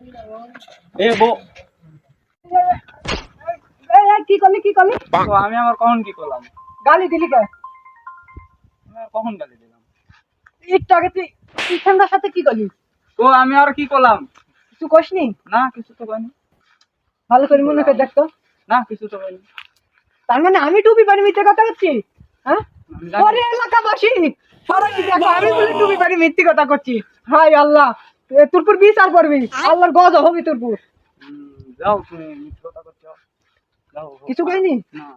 এ বো কি করলি কি করলি? তো আমি আমার কখন কি করলাম? গালি দিলি কে? আমি আর কখন গালি দিলাম? একটু আগে তুই ইসেন্দার সাথে কি করলি? তো আমি আর কি করলাম? কিছু কইসনি? না কিছু তো কইনি। ভালো করে মনে করে দেখতো। না কিছু তো কইনি। তার মানে আমি টুপি পারি মিথ্যে কথা করছি? হ্যাঁ, আমি জানি। পরে এলাকাবাসী সবাই দেখো আমি বলে টুপি পারি মিথ্যে কথা করছি। হাই আল্লাহ, তোরপুর বিচার করবি, আল্লাহর গজব হবে তোরপুর। যাও তুমি মিথ্যে কথা করছো। যাও। কিছু কইনি? না।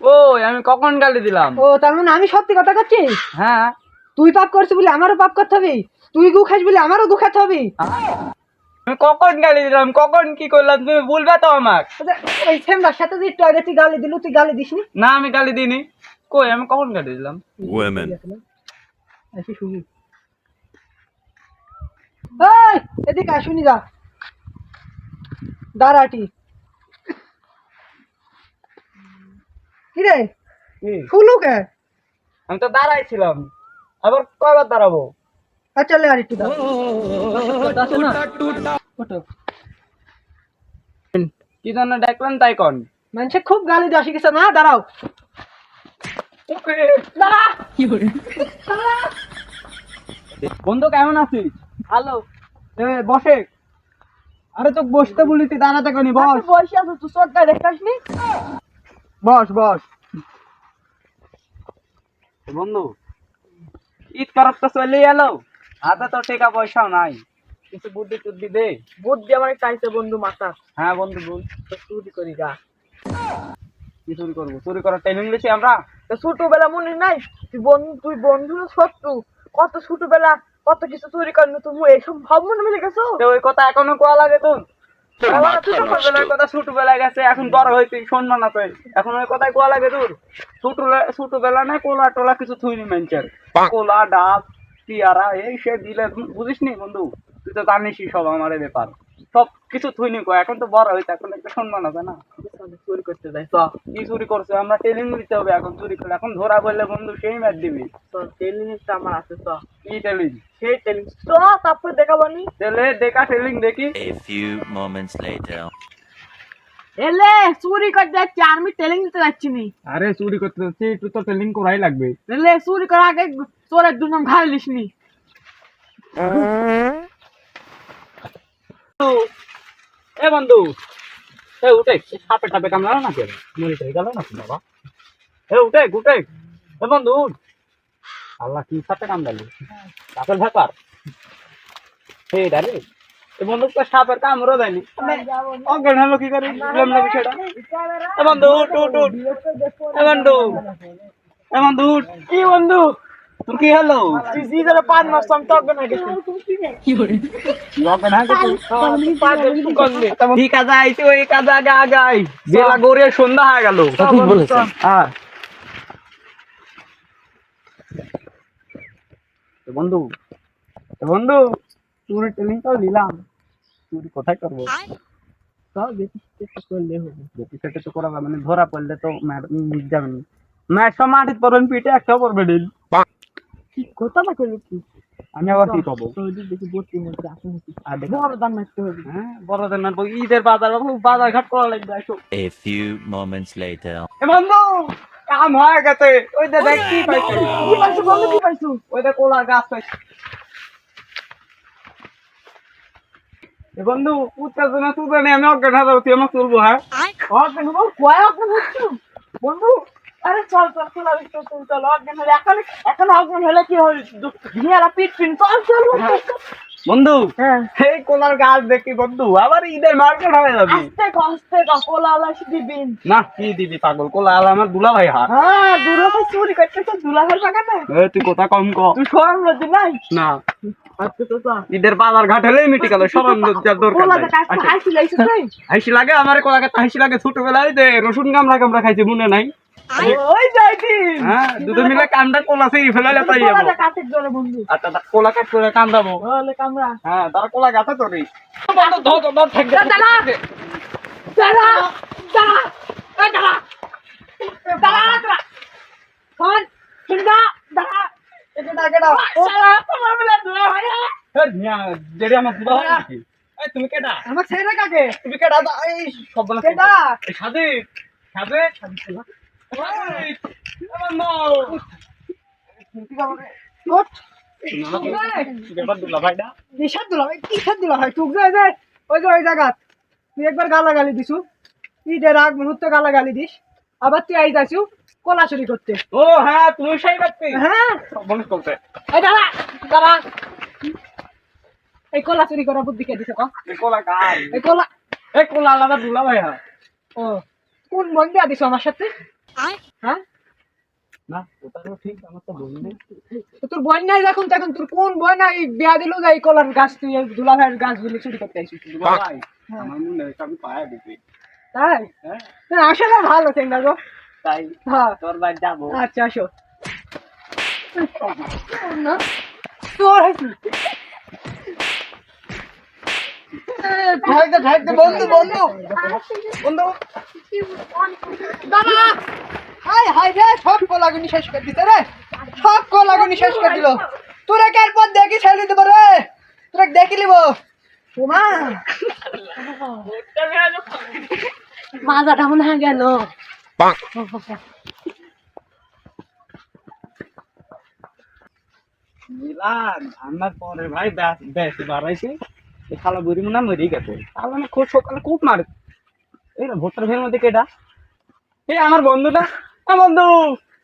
ও আমি কখন গালি দিলাম? ও তার মানে আমি সত্যি কথা করছি? হ্যাঁ। তুই পাপ করছিস বলে আমারও পাপ করতে হবে, তুই গু খাস বলে আমারও গু খেতে হবে। আমি কখন গালি দিলাম? কখন কি করলাম তুমি বলবে তো আমাকে? ওই সেমবার সাথে যে একটু আগে তুই গালি দিলু, তুই গালি দিসনি? না আমি গালি দিইনি। কই আমি কখন গালি দিলাম? Women. এসে শুনি। এই এদিকে আয়, শুনি যা দাঁড়াটি। কিরে কি? শুনু কে? আমি তো দাঁড়াইছিলাম, আবার কয়বার দাঁড়াবো? আচ্ছা লে আর একটু দাঁড়া। আছে না? ওঠো। কি জন্য ডাকলেন তাই কন? মানুষে খুব গালি দেওয়া শিখেছে না, দাঁড়াও। দাঁড়া। দাঁড়া। বন্ধু কেমন আছিস? হ্যালো। বসে। আরে তো বসতে বলি, তুই দাঁড়াতে কনি, বস। বসে আছো তুই, সরকার দেখাসনি? বস বস। বন্ধু ঈদ করব তো চলে এলো, হাতে তো টাকা পয়সাও নাই, কিছু বুদ্ধি টুদ্ধি দে। বুদ্ধি আমার চাইছে বন্ধু মাথা। হ্যাঁ বন্ধু বল। তো চুরি করি গা। কি চুরি করবো? চুরি করার ট্রেনিং দিছি আমরা। তো ছোটবেলা মনে নাই? তুই বন্ধু শত্রু, কত ছোটবেলা কত কিছু চুরি করনি, তুমি এইসব ভাব মনে মিলে গেছো? তো ওই কথা এখনো কোয়া লাগে তোর? ছোটবেলার কথা ছোটবেলায় গেছে, এখন বড় হয়েছে শুনবা না তুই, এখন ওই কথাই কোয়া লাগে তোর? ছোটবেলা না কোলা টোলা কিছু থুইনি মেনচার, কোলা ডাব পিয়ারা এই সে দিলে বুঝিস নি বন্ধু? তুই তো জানিসই সব আমার এই ব্যাপার, সব কিছু থুইনি কো, এখন তো বড় হয়েছে, এখন একটা শুনবা না না? চুরি করতে যাই তো কি চুরি করছে? আমরা ট্রেনিং দিতে হবে এখন, চুরি করলে এখন ধরা পড়লে বন্ধু সেই ম্যাচ দিবি। তো টেলিংটা আমার আছে তো, কি ট্রেনিং? সেই টেলিং তো তারপরে দেখাবানি। তাহলে দেখা ট্রেনিং দেখি। A few moments later. এলে চুরি করতে যাচ্ছি, আমি টেলিং দিতে যাচ্ছি নি। আরে চুরি করতে যাচ্ছি, একটু তো ট্রেনিং করাই লাগবে। এলে চুরি করার আগে চোরের দুনাম ঘাল দিস নি। এ বন্ধু, এ উঠে, সাপে টাপে কামড়ালো না কেন? মরে টরে গেল নাকি বাবা? এ উঠে উঠে, এ বন্ধু উঠ। আল্লাহ কি সাপে কামড়ালি? সাপের ব্যাপার সেই রে। এ বন্ধু তো সাপের কামড়ও দেয়নি, অজ্ঞান হলো কি করে? বুঝলাম না বিষয়টা। এ বন্ধু উঠ উঠ উঠ। এ বন্ধু, এ বন্ধু উঠ। কি বন্ধু? তোর কি হলো? তুই জি ধরে পান মারছ, আমি তো অজ্ঞান হয়ে গেছি। অজ্ঞান হয়ে গেছিস? পান ধরে কি করলি? ঠিক আছে আইছি, ওই কাজে আগে আগাই, বেলা গড়িয়ে সন্ধ্যা হয়ে গেল। ঠিক বলেছেন। হ্যাঁ তো বন্ধু, তো বন্ধু চুরি ট্রেনিং তো নিলাম, চুরি কোথায় করবো? সব বেশি চেষ্টা করলে হবে, বেশি চেষ্টা তো করা মানে ধরা পড়লে তো মিট যাবে না। ম্যাচ সব মাটিতে পড়বেন, পিঠে একটাও পড়বে দিন। কি কথা না করলি তুই? আমি আবার কি পাবো? দেখি বসতি মধ্যে আসুন আর দেখো, বড় দাম মারতে হবে। হ্যাঁ বড়দের মারবো, ঈদের বাজার বাজার ঘাট করা লাগবে। আসো A few moments later. এ বন্ধু, কাম হয়ে গেছে, ওই যে দেখ কি পাইছি। কি পাইছো বন্ধু, কি পাইছো? ওই যে কোলার গাছ পাইছি। এ বন্ধু উত্তর জন্য তুলবে না, আমি অজ্ঞান হয়ে যাবো, তুই আমাকে তুলবো? হ্যাঁ অজ্ঞান বল, কয় অজ্ঞান হচ্ছ বন্ধু? আরে চল চল চল, আমি তো চল চল, অজ্ঞান হলে এখন এখন অজ্ঞান হলে কি হয়? ঘিয়ারা পিট পিন, চল চল বন্ধু, হ্যাঁ এই কোলার গাছ দেখি বন্ধু, আবার ঈদের মার্কেট হয়ে যাবি। আস্তে কোলা আলাস দিবিন। না কি দিবি পাগল, কোলা আল আমার দুলা ভাই হাত। হ্যাঁ দুলা ভাই চুরি করতেছ, দুলাভাই বাগানে তুই কথা কম ক। তুই শরম লজ্জা নাই? না আচ্ছা তো চল। ঈদের বাজার ঘাট হলেই মিটি গেল, সরম লজ্জার দরকার কোলা নাই। দেখা হাসি লাইছিস তুই? হাসি লাগে আমার, কোলা গাছ হাসি লাগে ছোটবেলায় যে রসুন কামড়া কামড়া খাইছি, মনে নাই? ওই যাইতি হ্যাঁ দুটো মিলে কামটা কোলা সেই ফেলালে তাই যাবো। কোলাটা কাটে জলে বন্ধু। আচ্ছা কোলা কাট করে কান্দাবো। ওলে কামরা হ্যাঁ তারা কোলা গাছে তোরই বন্ধু, ধর ধর থাকবে। দাঁড়া দাঁড়া দাঁড়া দাঁড়া দাঁড়া কোন চিন্তা দাঁড়া, এটা দাঁড়া। ও সালা তোমার বলে দুলা ভাই। যেটা আমার দুলা ভাই নাকি? এই তুমি কেডা? আমার ছেলে কাকে? তুমি কেডা? এই সব বলা কেডা? এই সাদিক সাদিক সাদিক ওঠ। ব্যাপার দুলা ভাইডা নিশাদ দিল ভাই, কিসের দিল ভাই? তুই যে ওই যে ওই জায়গা তুই একবার গালাগালি দিছু, ঈদের আগ মুহূর্তে গালাগালি দিস, আবার তুই আই যাইছু কোলাচুরি করতে। ও হ্যাঁ তুমি সেই ব্যক্তি হ্যাঁ মনে করতে এই দাঁড়া দাঁড়া, এই কোলাচুরি করা বুদ্ধি কে দিছে ক? এই কোলা গাই এই কোলা, এই কোলা আলাদা দুলা ভাই হ্যাঁ ও কোন মন দিয়া দিছ আমার সাথে? হ্যাঁ না ওটা তো ঠিক আমার তো বললি তো তোর বোন নাই যখন তখন তোর কোন বোন এই বিয়া দিল যে এই কলার গাছ তুই এই দুলা ভাইয়ের গাছ গুলি চুরি করতে আইছিস? দুলা ভাই আমার মনে হয় আমি পায়া দিছি তাই হ্যাঁ না, আসলে ভালো চেঙ্গা গো। তাই হ্যাঁ তোর ভাই যাবো আচ্ছা আসো না তোর হাসি ভাগতে ভাগতে বন্ধু বন্ধু বন্ধু দাদা, হাই হাই রে, সব কলাগুনি শেষ করে দিতে রে, সব কলাগুনি শেষ করে দিল। তোরা কার পর দেখি ছেড়ে দিতে পারে, তোরা দেখি লিব তোমা মাজাটা মনে হয় গেল। মিলান আমার পরে ভাই বেশি বাড়াইছে এই খালা বুড়ি মনে হয় মরেই গেছে তাহলে আমি খুব সকালে খুব মার এই না ভোটার ভের মধ্যে কেটা এই আমার বন্ধুটা বন্ধু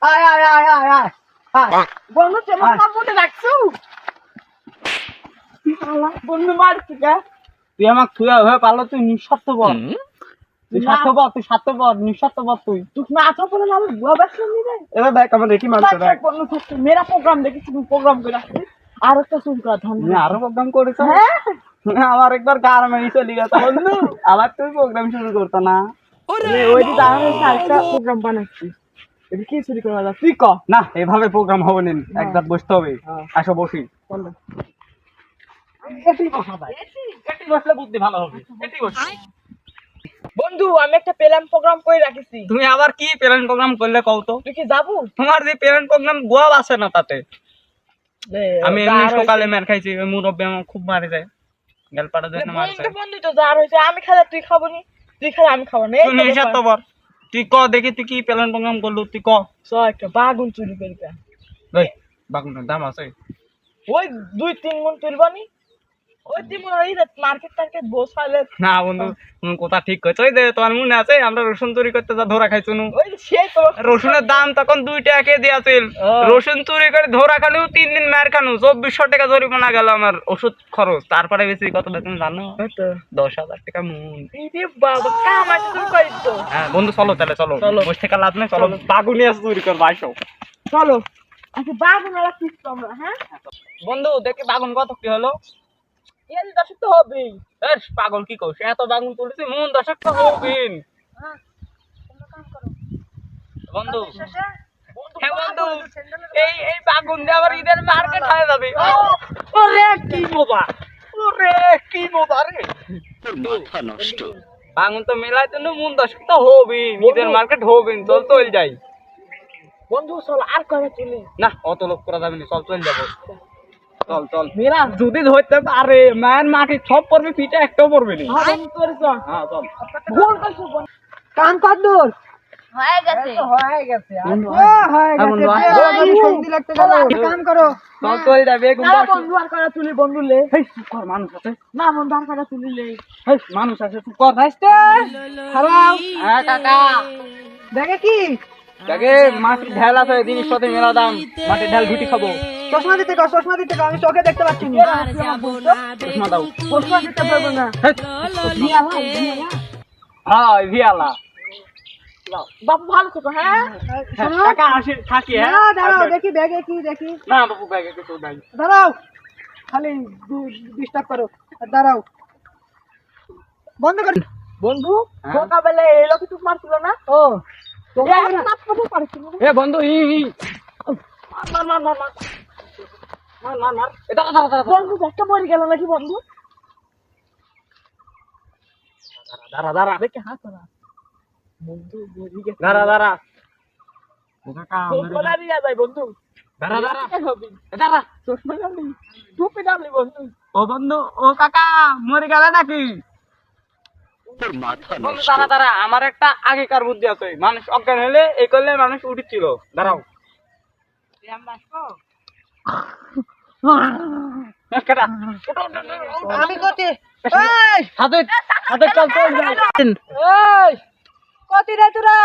আয় আয় আয় আয় আয় আয় বন্ধু চলো কাপড়ে রাখছো বন্ধু মারছি কে? তুই আমাকে থুয়া হয়ে পারলো তুই নিঃস্বার্থপর তুই স্বার্থপর তুই স্বার্থপর নিঃস্বার্থপর তুই তুই মাথা পড়ে না আমার বুয়া ব্যবসা নিবে এবার দেখ আমার রেটি মারছে দেখ বন্ধু থাকছে মেরা প্রোগ্রাম দেখেছি, তুমি প্রোগ্রাম করে রাখছি আর একটা শুন করা ধন্য তুমি আরো প্রোগ্রাম করেছো হ্যাঁ আমার একবার গার মেরে চলে গেছে বন্ধু আবার তুই প্রোগ্রাম শুরু করতো না ওই যে দাঁড়ানো একটা প্রোগ্রাম বানাচ্ছি, এটা কি চুরি করা যাচ্ছে তুই ক না এভাবে প্রোগ্রাম হবে না একবার বসতে হবে হ্যাঁ। আসো বসি বন্ধু এটি বসলে বুদ্ধি ভালো হবে এটি বসে বন্ধু আমি একটা প্ল্যান প্রোগ্রাম করে রাখিছি, তুমি আবার কি প্যারেন্ট প্রোগ্রাম করলে কও তো তুই কি যাবো? তোমার যে প্যারেন্ট প্রোগ্রাম গোয়া আছে না তাতে আমি এমনি সকালে মার খাইছি ওই মুরব্বী আমার খুব মারে যায় গেলপাড়া জন্য মারছে বন্ধু তো যার হয়েছে, আমি খেলে তুই খাবো নি, তুই খেলে আমি খাবো না, তুই নিঃস্বার্থপর তুই ক দেখি তুই কি প্যারেন্ট প্রোগ্রাম করলু তুই ক একটা বাগুন চুরি করি ওই বাগুনের দাম আছে ওই 2-3 মন তুলবানি, ওই তিমন ওই মার্কেট টার্কেট বসালে না বন্ধু তুমি কথা ঠিক কইছো ওই যে তোমার মনে আছে আমরা রসুন চুরি করতে যা ধরা খাইছো নু ওই সেই তো রসুনের দাম তখন 2 টাকা কে দিয়াছিল রসুন চুরি করে ধরা খালেও 3 দিন মার খানু 2400 টাকা জরিমানা গেল আমার ওষুধ খরচ তারপরে বেশি কত বেতন জানো 10,000 টাকা মন ইরে বাবা কামাই তুমি কই তো। হ্যাঁ বন্ধু চলো তাহলে চলো বসে থেকে লাভ নেই চলো বাগুনি আছে চুরি করবো আসো চলো আচ্ছা বাগুন ওরা কি আমরা হ্যাঁ বন্ধু দেখি বাগুন কত কি হলো এর দশক তো হবেই। এস পাগল কি কইছ এত বাগুন তুলেছি মন দশক তো হবেন হ্যাঁ তোমরা কাম করো বন্ধু শেষে হ্যাঁ বন্ধু এই এই বাগুন দিয়ে আবার ঈদের মার্কেট হয়ে যাবে ওরে কি মজা, ওরে কি মজা রে বাগুন তো মেলাইতে না মন দশক তো হবে ঈদের মার্কেট হবে চল চল যাই বন্ধু চল আর কবে চলি না অত লোক করা যাবে না চল চল যাবো চল চল মেরা যদি ধরতে পারে ম্যান মাটি সব পড়বে পিঠে একটাও পড়বে না হ্যাঁ করে চল হ্যাঁ চল ভুল করছো কাম কর দূর হয়ে গেছে হয়ে গেছে বন্ধু, হয়ে বন্ধু, গেছে সন্ধি লাগতে গেল কাম করো চল চল যাবে না বন্ধু আর করা তুলি বন্ধু লে হেই চুপ কর মানুষ আছে না বন্ধু আর করা তুলি লে হেই মানুষ আছে চুপ কর ভাইস্তে হ্যালো হ্যাঁ কাকা দেখে কি কাকে মাটির ঢেল আছে জিনিসপত্র মেলা দাম মাটির ঢেল ঘুটি খাবো চশমা দিতে কর চশমা দিতে কর আমি চোখে দেখতে পাচ্ছি না চশমা দাও চশমা দিতে পারবো না হেই, হ্যাঁ ভিয়ালা বাবু ভালো থেকো হ্যাঁ কাকা আসি থাকি হ্যাঁ না দাঁড়াও দেখি ব্যাগে কি দেখি না বাবু ব্যাগে কিছু নাই দাঁড়াও খালি ডিস্টার্ব করো আর দাঁড়াও বন্ধ কর বন্ধু হ্যাঁ? সকালবেলা এই লোক টুক মারছিল না ও এ বন্ধু ই মার মার মার মার মার মার মার এটা দাঁড়া দাঁড়া বন্ধু একটা মরে গেল নাকি বন্ধু দাঁড়া দাঁড়া দেখে হাত না বন্ধু মরে গেছে দাঁড়া দাঁড়া ও কাকা বলা নিয়ে যায় বন্ধু দাঁড়া দাঁড়া হবি দাঁড়া। চশমা ডালি টুপি ডালি বন্ধু ও বন্ধু, ও কাকা মরে গেলে নাকি? বন্ধু দাঁড়া দাঁড়া, আমার একটা আগেকার বুদ্ধি আছে। মানুষ অজ্ঞান হলে এই করলে মানুষ উঠছিল। দাঁড়াও। কাটা। আমি কতি হাতে হাতে চল চল যাই। এই কতি রে তোরা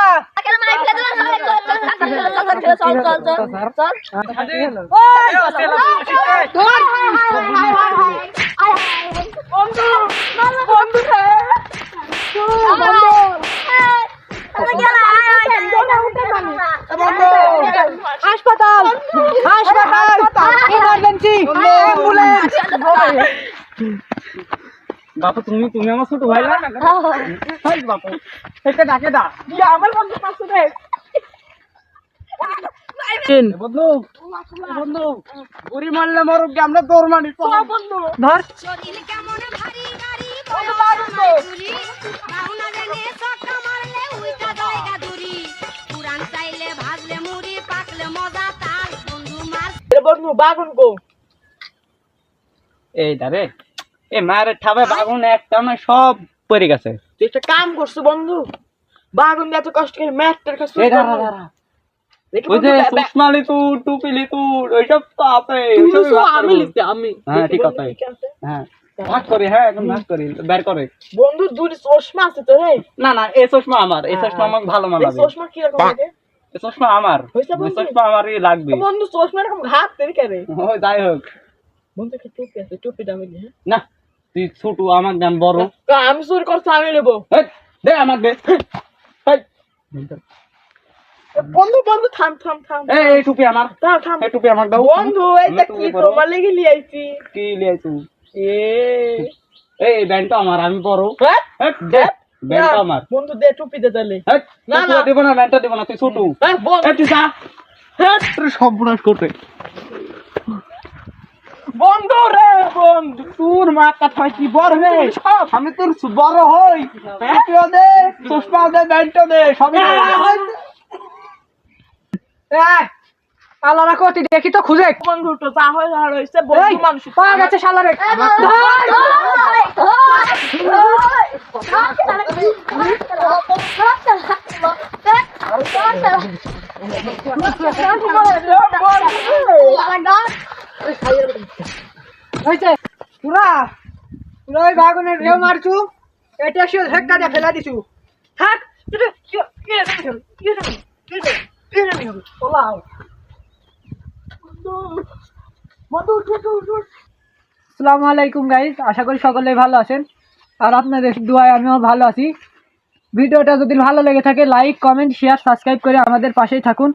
হাসপাতাল হাসপাতাল ইমার্জেন্সি অ্যাম্বুলেন্স বাপু তুমি আমার ছোট ভাই না? হাই বাপু, এটা ডাকে দা। আমার বন্ধু পাশে রে বন্ধু বন্ধু, বুড়ি মারলে মরুক, আমরা তোর মানি। বন্ধু ধর। শরীর কেমন ভারী গাড়ি বন্ধু মারুন তো। চুরি বাহুনা জেনে চটকা মারলে উইটা জায়গা দূরি পুরান চাইলে ভাজলে মুড়ি পাকলে মজা তার বন্ধু মার এ বন্ধু বাগুন গো এই দাঁড়ে, এ মায়ের ঠাবে বাগুন একটা না সব পড়ে গেছে। তুই একটা কাম করছো বন্ধু বাগুন এত কষ্ট করে ম্যাথটার কাছে এই দাঁড়া দাঁড়া, ওই যে সুষমা লিতু টুপি লিতু ওইসব তো আছে। ওইসবই ভাগ আমি করবো। লিখতে আমি হ্যাঁ ঠিক আছে। হ্যাঁ ভাগ করি, হ্যাঁ এখন ভাগ করি, বের করে। বন্ধু দুটি চশমা আছে তো রে না না, এই চশমা আমার, এই চশমা আমাকে ভালো এই মানাবে। চশমা কি রকম লাগে এই চশমা আমার, হয়েছে এই বন্ধু? চশমা আমারই লাগবে। বন্ধু চশমা এরকম ঘাত তেরি করে ও যাই হোক, বন্ধু একটা টুপি আছে টুপি দামি হ্যাঁ না তুই ছোট, আমার গান বড়। আমি চুরি করছি আমি নেবো এই, দে আমাকে দে। এই, বন্ধু বন্ধু থাম থাম থাম এই টুপি আমার, থাম থাম এই টুপি আমার দাও। বন্ধু এইটা আমি কি টুপি পরবো। তোমার লেগে নিয়ে আইছি কি লিয়ে তুই? এ এই ব্যান্ডটা আমার, আমি বড়। হ্যাঁ এই, দে, ব্যান্ডটা আমার। বন্ধু দে টুপি দে তাহলে এই, না, টুপিটা না। দিব না, ব্যান্ডটা দিব না, তুই ছোট। হ্যাঁ বল এই, তুই যা। হ্যাঁ, তোর সর্বনাশ করতে। বন্ধু রে বন্ধু তোর মা কথা কি বড় রে? আমি তোর বড় হই। টুপিও দে, চশমাও দে, ব্যান্ডটাও দে, সবই দে। শালারা কতি দেখি তো খুঁজে বন্ধু তো যা হয় যা হয়েছে বন্ধু মানুষ পাওয়া গেছে শালারে হয়েছে পুরা পুরা ওই বাগুনের রেও মারছু এটা সে ধাক্কা দিয়ে ফেলা দিছু থাক আসসালামু আলাইকুম গাইস, আশা করি সকলে ভালো আছেন আর আপনাদের দোয়ায় আমিও ভালো আছি। ভিডিওটা যদি ভালো লেগে থাকে লাইক কমেন্ট শেয়ার সাবস্ক্রাইব করে আমাদের পাশেই থাকুন।